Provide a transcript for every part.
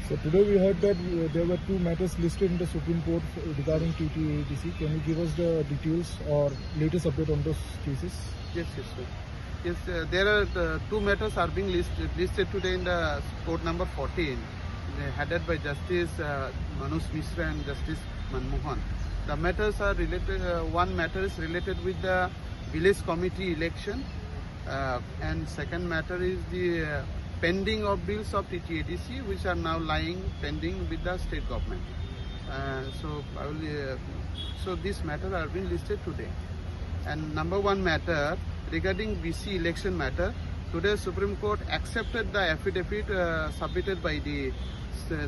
So today we heard that there were two matters listed in the Supreme Court regarding TTADC. Can you give us the details or latest update on those cases? Yes, sir. Yes, there are two matters are being listed today in the court number 14, headed by Justice Manus Mishra and Justice Manmohan. The matters are related. One matter is related with the village committee election, and second matter is the pending of bills of TTADC, which are now lying pending with the state government. So these matters are being listed today. And number one matter regarding BC election matter, today Supreme Court accepted the affidavit submitted by the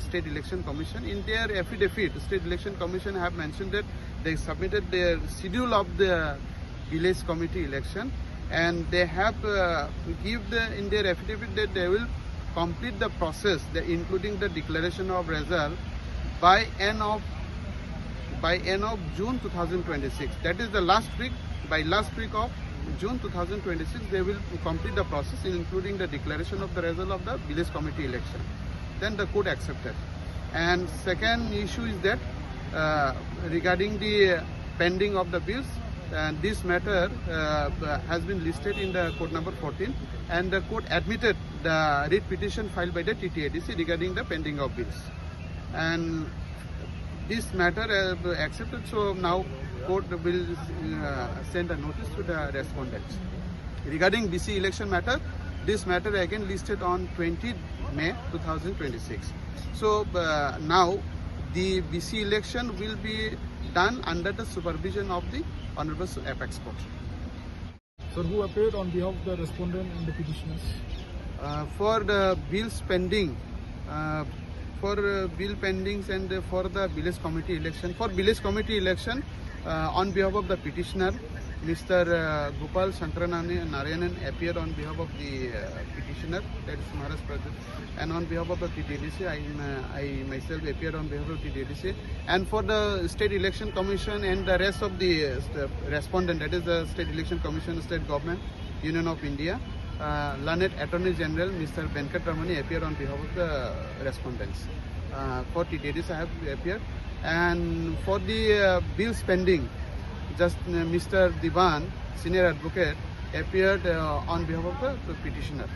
State Election Commission. In their affidavit, the State Election Commission have mentioned that they submitted their schedule of the village committee election, and they have in their affidavit that they will complete the process, including the declaration of result by end of June 2026. That is the last week. By last week of June 2026, they will complete the process, including the declaration of the result of the village committee election. Then the court accepted. And second issue is that regarding the pending of the bills, this matter has been listed in the court number 14, and the court admitted the writ petition filed by the TTADC regarding the pending of bills. And this matter accepted, so now court will send a notice to the respondents. Regarding BC election matter, this matter again listed on 20 May 2026. So now the BC election will be done under the supervision of the Honorable Apex Court. So who appeared on behalf of the respondent and the petitioners? For the bills pending, for bill pendings and for the village committee election. For village committee election, on behalf of the petitioner, Mr. Gopal Narayanan appeared on behalf of the petitioner, that is Maharashtra Pradyot, and on behalf of the TTADC, I myself appeared on behalf of TTADC. And for the State Election Commission and the rest of the respondent, that is the State Election Commission, State Government, Union of India, Learned Attorney General Mr. Venkatramani appeared on behalf of the respondents. For TTADC I have appeared, and for the bills pending, just Mr. Divan, senior advocate, appeared on behalf of the petitioner,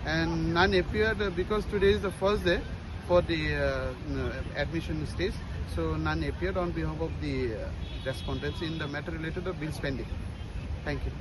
and none appeared because today is the first day for the admission stage, so none appeared on behalf of the respondents in the matter related to bills pending. Thank you.